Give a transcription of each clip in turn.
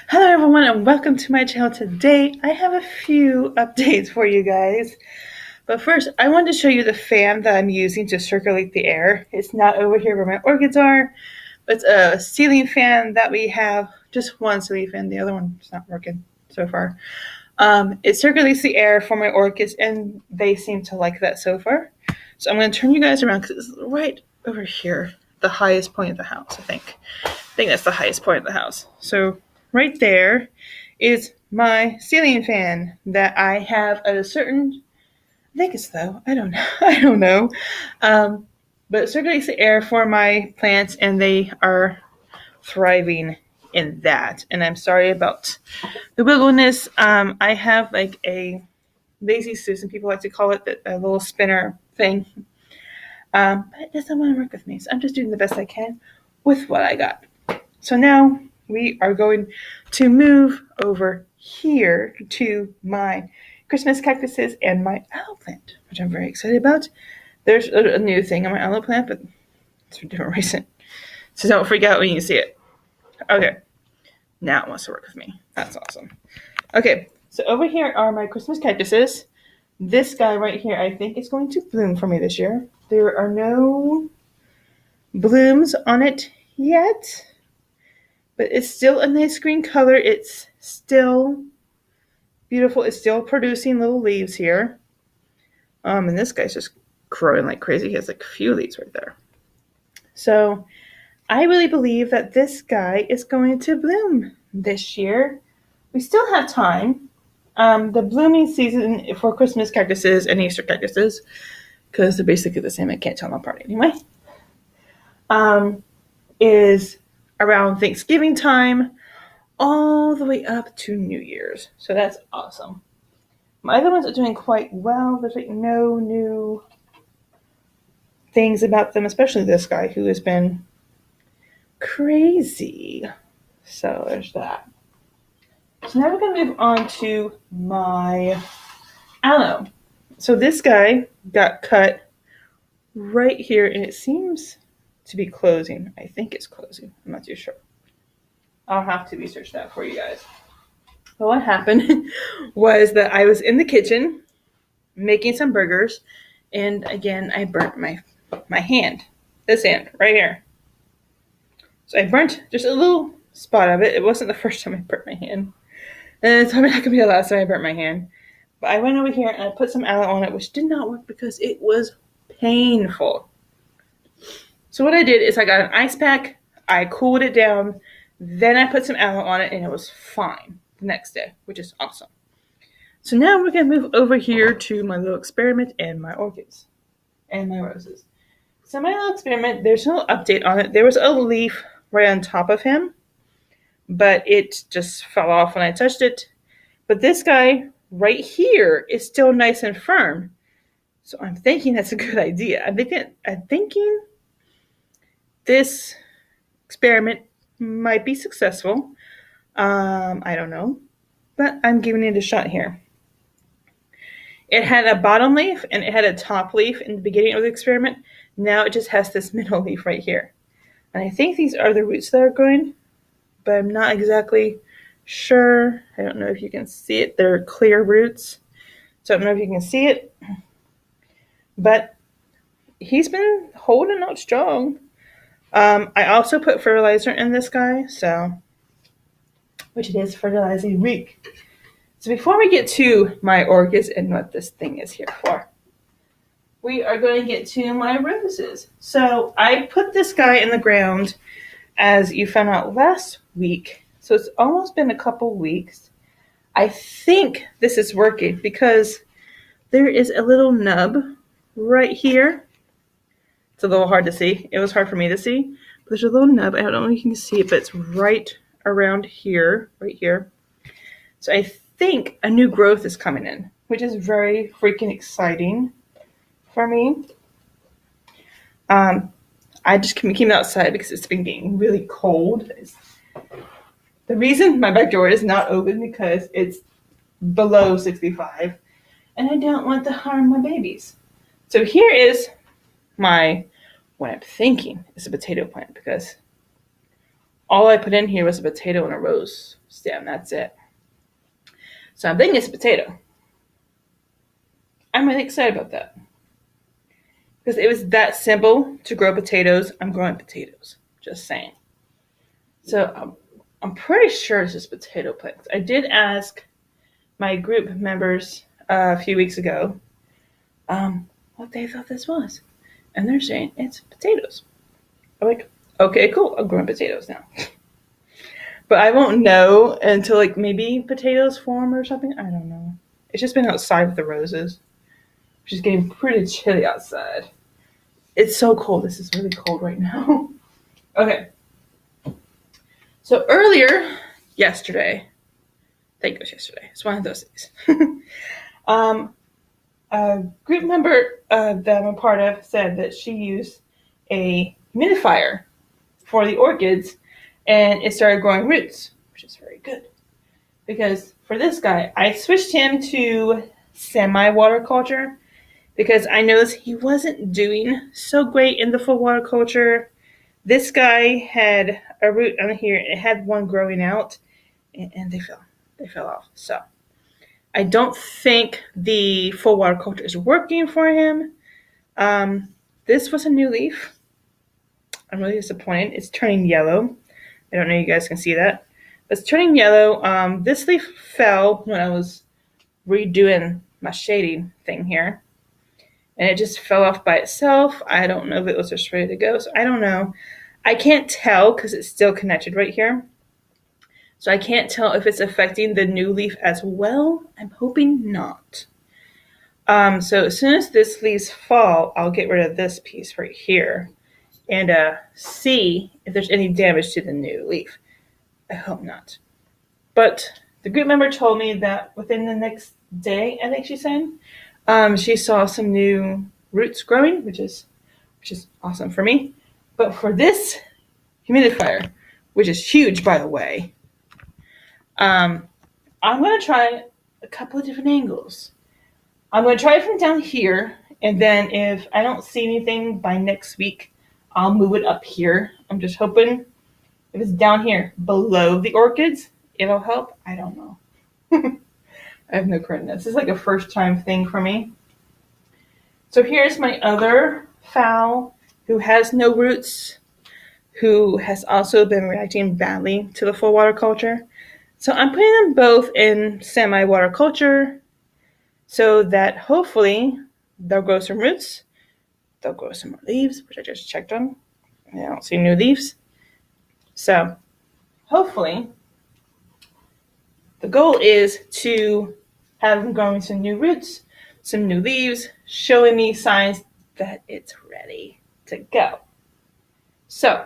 Hello everyone and welcome to my channel. Today I have a few updates for you guys. But first I wanted to show you the fan that I'm using to circulate the air. It's not over here where my orchids are, but it's a ceiling fan that we have. Just one ceiling fan, the other one's not working so far. It circulates the air for my orchids and they seem to like that so far. So I'm going to turn you guys around because it's right over here, the highest point of the house, I think. I think that's the highest point of the house. So right there is my ceiling fan that I have at a certain, I think it's low. I don't know. I don't know. But it circulates the air for my plants and they are thriving in that. And I'm sorry about the wiggleness. I have like a lazy Susan, people like to call it, a little spinner thing. But it doesn't want to work with me. So I'm just doing the best I can with what I got. So now we are going to move over here to my Christmas cactuses and my aloe plant, which I'm very excited about. There's a new thing on my aloe plant, but it's for a different reason. So don't freak out when you see it. Okay, now it wants to work with me. That's awesome. Okay, so over here are my Christmas cactuses. This guy right here, I think, is going to bloom for me this year. There are no blooms on it yet, but it's still a nice green color. It's still beautiful. It's still producing little leaves here. And this guy's just growing like crazy. He has like a few leaves right there. So I really believe that this guy is going to bloom this year. We still have time. The blooming season for Christmas cactuses and Easter cactuses, because they're basically the same, I can't tell them apart anyway, is around Thanksgiving time all the way up to New Year's. So that's awesome. My other ones are doing quite well. There's like no new things about them, especially this guy who has been crazy. So there's that. So now we're going to move on to my aloe. So this guy got cut right here and it seems to be closing. I think it's closing. I'm not too sure. I'll have to research that for you guys. But what happened was that I was in the kitchen making some burgers, and again, I burnt my hand. This hand, right here. So I burnt just a little spot of it. It wasn't the first time I burnt my hand. And it's probably not going to be the last time I burnt my hand. But I went over here and I put some aloe on it, which did not work because it was painful. So what I did is I got an ice pack, I cooled it down, then I put some aloe on it, and it was fine the next day, which is awesome. So now we're going to move over here to my little experiment and my orchids and my roses. So my little experiment, there's no update on it. There was a leaf right on top of him, but it just fell off when I touched it. But this guy right here is still nice and firm. So I'm thinking that's a good idea. I'm thinking this experiment might be successful. I don't know, but I'm giving it a shot here. It had a bottom leaf and it had a top leaf in the beginning of the experiment. Now it just has this middle leaf right here. And I think these are the roots that are growing, but I'm not exactly sure. I don't know if you can see it. They're clear roots. So I don't know if you can see it. But he's been holding out strong. I also put fertilizer in this guy, which it is fertilizing week. So before we get to my orchids and what this thing is here for, we are going to get to my roses. So I put this guy in the ground, as you found out last week. So it's almost been a couple weeks. I think this is working because there is a little nub right here. It's a little hard to see. It was hard for me to see. But there's a little nub. I don't know if you can see it, but it's right around here, right here. So I think a new growth is coming in, which is very freaking exciting for me. I just came outside because it's been getting really cold. The reason my back door is not open because it's below 65 and I don't want to harm my babies. So here is what I'm thinking is a potato plant because All I put in here was a potato and a rose stem. That's it. So I'm thinking it's a potato. I'm really excited about that. Because it was that simple to grow potatoes. I'm growing potatoes. Just saying. So I'm pretty sure this is potato plants. I did ask my group members a few weeks ago what they thought this was. And they're saying it's potatoes. I'm like, okay, cool. I'm growing potatoes now. But I won't know until like maybe potatoes form or something. I don't know. It's just been outside with the roses. Which is getting pretty chilly outside. It's so cold. This is really cold right now. Okay. So earlier, yesterday, I think it was yesterday. It's one of those days. A group member that I'm a part of said that she used a humidifier for the orchids and it started growing roots, which is very good. Because for this guy, I switched him to semi-water culture because I noticed he wasn't doing so great in the full water culture. This guy had a root on here. It had one growing out and they fell off. So I don't think the full water culture is working for him. This was a new leaf. I'm really disappointed. It's turning yellow. I don't know if you guys can see that. But it's turning yellow. This leaf fell when I was redoing my shading thing here. And it just fell off by itself. I don't know if it was just ready to go. So I don't know. I can't tell because it's still connected right here. So I can't tell if it's affecting the new leaf as well. I'm hoping not. So as soon as this leaves fall, I'll get rid of this piece right here and see if there's any damage to the new leaf. I hope not. But the group member told me that within the next day, I think she said, she saw some new roots growing, which is awesome for me. But for this humidifier, which is huge, by the way, I'm going to try a couple of different angles. I'm going to try it from down here, and then if I don't see anything by next week, I'll move it up here. I'm just hoping if it's down here below the orchids, it'll help. I don't know. I have no clue. This is like a first time thing for me. So here's my other fowl who has no roots, who has also been reacting badly to the full water culture. So I'm putting them both in semi-water culture so that hopefully they'll grow some roots. They'll grow some more leaves, which I just checked on. I don't see new leaves. So hopefully the goal is to have them growing some new roots, some new leaves, showing me signs that it's ready to go. So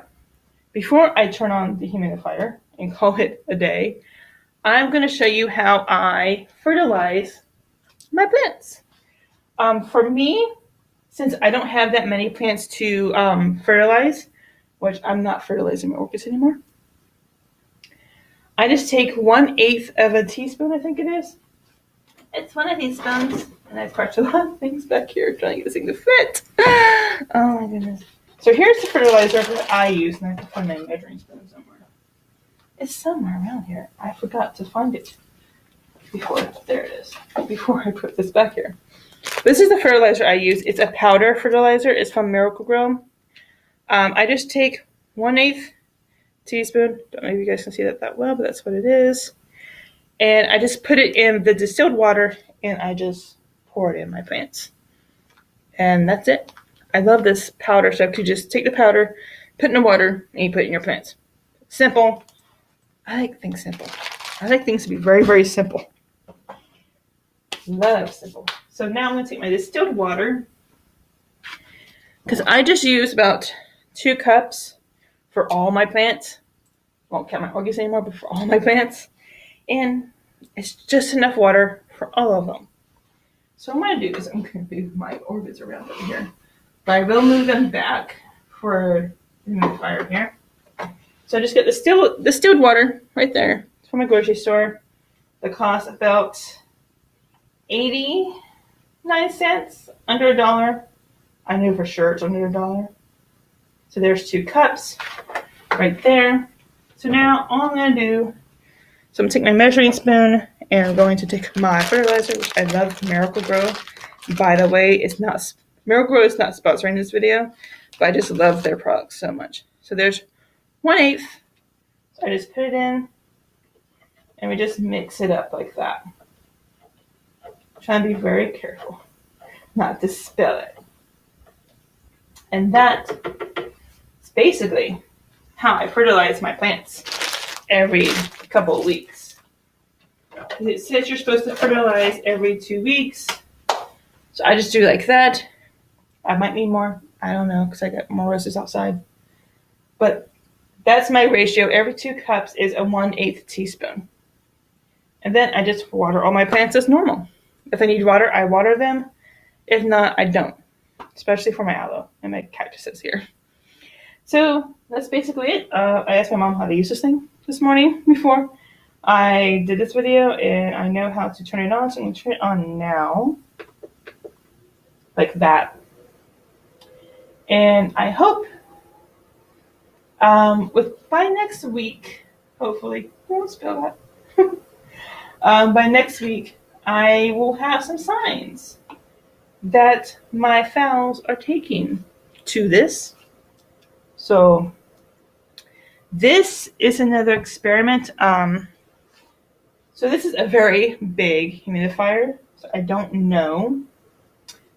before I turn on the humidifier and call it a day, I'm going to show you how I fertilize my plants. For me, since I don't have that many plants to fertilize, which I'm not fertilizing my orchids anymore, I just take 1/8 of a teaspoon, I think it is. It's one of these spoons, and I've crunched a lot of things back here trying to get this thing to fit. Oh my goodness. So here's the fertilizer that I use, and I have to find my measuring spoon somewhere. It's somewhere around here. I forgot to find it there it is, before I put this back here. This is the fertilizer I use. It's a powder fertilizer. It's from Miracle-Gro. I just take 1/8 teaspoon. Don't know if you guys can see that well, but that's what it is. And I just put it in the distilled water, and I just pour it in my plants. And that's it. I love this powder stuff. You just take the powder, put it in the water, and you put it in your plants. Simple. I like things simple. I like things to be very, very simple. Love simple. So now I'm going to take my distilled water, because I just use about 2 cups for all my plants. Won't count my orchids anymore, but for all my plants. And it's just enough water for all of them. So what I'm going to do is I'm going to move my orchids around over here. But I will move them back for the humidifier here. So I just get the distilled water right there. It's from my grocery store. It costs about 89 cents, under $1. I know for sure it's under $1. So there's 2 cups right there. So now all I'm going to do, so I'm taking my measuring spoon and I'm going to take my fertilizer, which I love, Miracle Grow. By the way, Miracle Grow is not sponsoring this video, but I just love their products so much. So there's 1/8. So I just put it in and we just mix it up like that. Trying to be very careful not to spill it. And that is basically how I fertilize my plants every couple of weeks. It says you're supposed to fertilize every 2 weeks. So I just do like that. I might need more. I don't know because I got more roses outside. But that's my ratio. Every 2 cups is a 1/8 teaspoon. And then I just water all my plants as normal. If I need water, I water them. If not, I don't. Especially for my aloe and my cactuses here. So that's basically it. I asked my mom how to use this thing this morning before I did this video, and I know how to turn it on. So I'm going to turn it on now. Like that. And I hope by next week, hopefully, I won't spill that. By next week, I will have some signs that my phals are taking to this. So this is another experiment. So this is a very big humidifier. So I don't know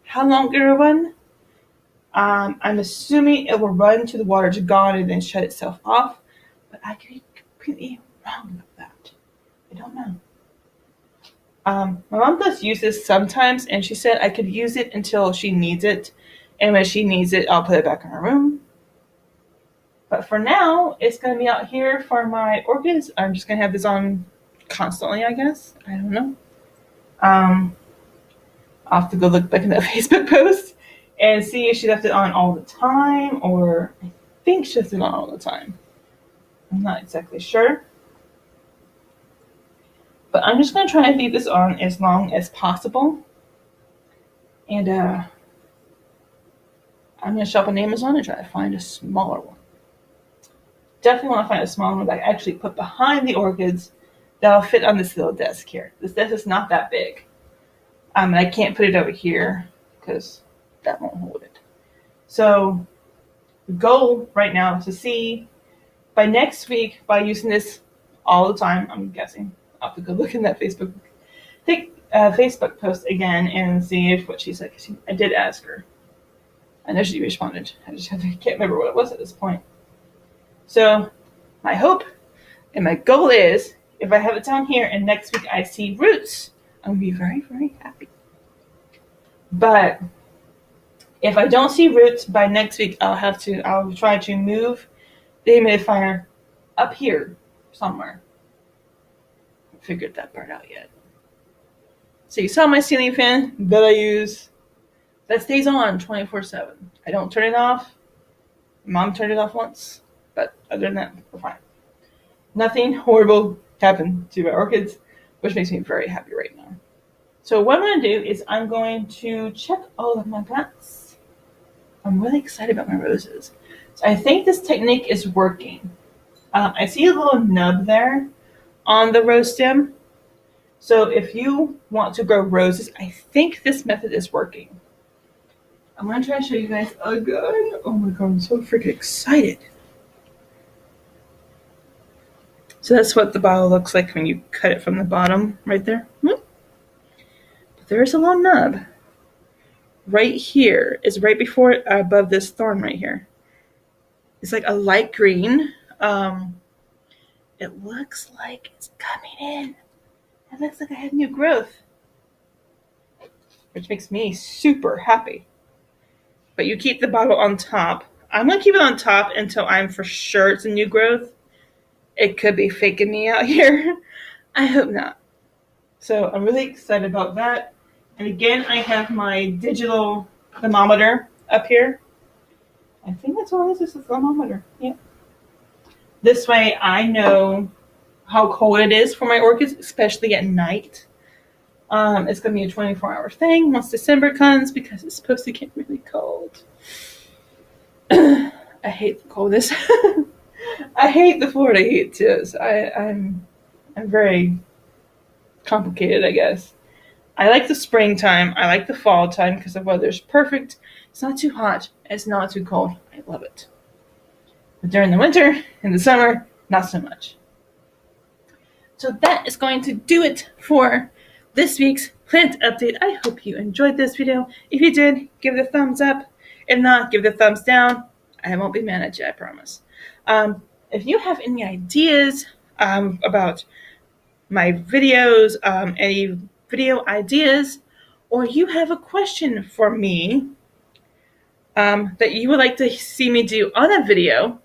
how long it will run. I'm assuming it will run till the water's gone and then shut itself off. But I could be completely wrong about that. I don't know. My mom does use this sometimes, and she said I could use it until she needs it. And when she needs it, I'll put it back in her room. But for now, it's going to be out here for my orchids. I'm just going to have this on constantly, I guess. I don't know. I'll have to go look back in that Facebook post and see if she left it on all the time, or I think she left it on all the time. I'm not exactly sure. But I'm just going to try and leave this on as long as possible. And I'm going to shop on Amazon and try to find a smaller one. Definitely want to find a smaller one that I actually put behind the orchids that'll fit on this little desk here. This desk is not that big. And I can't put it over here because that won't hold it. So the goal right now is to see by next week, by using this all the time, I'm guessing. I'll have to go look in that Facebook post again and see if what she said. I did ask her. I know she responded. I just can't remember what it was at this point. So my hope and my goal is, if I have it down here and next week I see roots, I'm going to be very, very happy. But if I don't see roots by next week, I'll try to move the humidifier up here somewhere. I haven't figured that part out yet. So you saw my ceiling fan that I use. That stays on 24/7. I don't turn it off. Mom turned it off once, but other than that, we're fine. Nothing horrible happened to my orchids, which makes me very happy right now. So what I'm going to do is I'm going to check all of my plants. I'm really excited about my roses. So I think this technique is working. I see a little nub there on the rose stem. So if you want to grow roses, I think this method is working. I'm going to try to show you guys again. Oh my god, I'm so freaking excited. So that's what the bottle looks like when you cut it from the bottom right there. But there's a little nub. Right here is right before it, above this thorn right here. It's like a light green. It looks like it's coming in. It looks like I have new growth, which makes me super happy. But you keep the bottle on top. I'm going to keep it on top until I'm for sure it's a new growth. It could be faking me out here. I hope not. So I'm really excited about that. And again, I have my digital thermometer up here. I think that's all this is, a thermometer. Yeah. This way I know how cold it is for my orchids, especially at night. It's going to be a 24-hour thing once December comes because it's supposed to get really cold. I hate the coldness. I hate the Florida heat too. So I'm very complicated, I guess. I like the springtime. I like the fall time because the weather's perfect. It's not too hot. It's not too cold. I love it. But during the winter and the summer, not so much. So that is going to do it for this week's plant update. I hope you enjoyed this video. If you did, give it a thumbs up. If not, give it a thumbs down. I won't be mad at you, I promise. If you have any ideas about my videos, any video ideas, or you have a question for me that you would like to see me do on a video,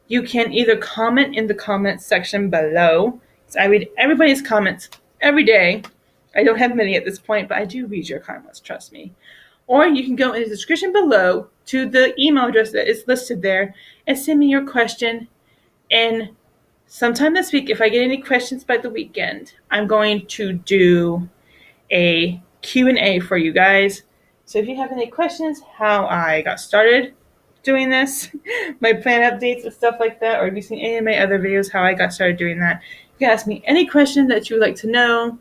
you can either comment in the comment section below. So I read everybody's comments every day. I don't have many at this point, but I do read your comments, trust me. Or you can go in the description below to the email address that is listed there and send me your question. And sometime this week, if I get any questions by the weekend, I'm going to do a Q&A for you guys. So if you have any questions, how I got started doing this, my plan updates and stuff like that, or if you've seen any of my other videos, how I got started doing that, you can ask me any question that you would like to know.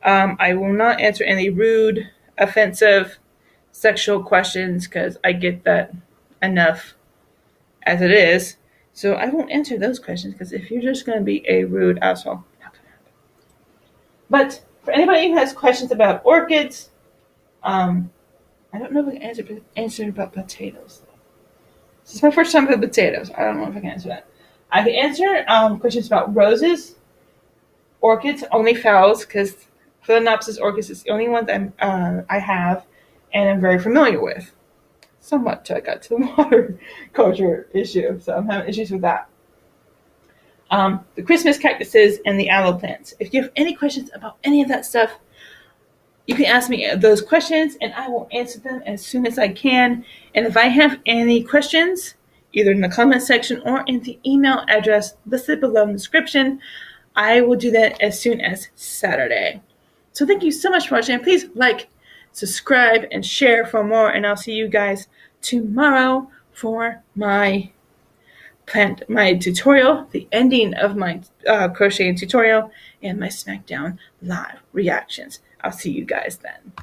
I will not answer any rude, offensive, sexual questions because I get that enough as it is. So I won't answer those questions because if you're just going to be a rude asshole, not going to happen. But for anybody who has questions about orchids, I don't know if I can answer about potatoes. This is my first time with potatoes. I don't know if I can answer that. I can answer questions about roses, orchids, only phals, because Phalaenopsis orchids is the only one that I have and I'm very familiar with. Somewhat till I got to the water culture issue, so I'm having issues with that. The Christmas cactuses and the aloe plants. If you have any questions about any of that stuff, you can ask me those questions and I will answer them as soon as I can. And if I have any questions, either in the comment section or in the email address listed below in the description, I will do that as soon as Saturday. So thank you so much for watching. Please like, subscribe, and share for more. And I'll see you guys tomorrow for my tutorial, the ending of my crocheting tutorial, and my SmackDown live reactions. I'll see you guys then.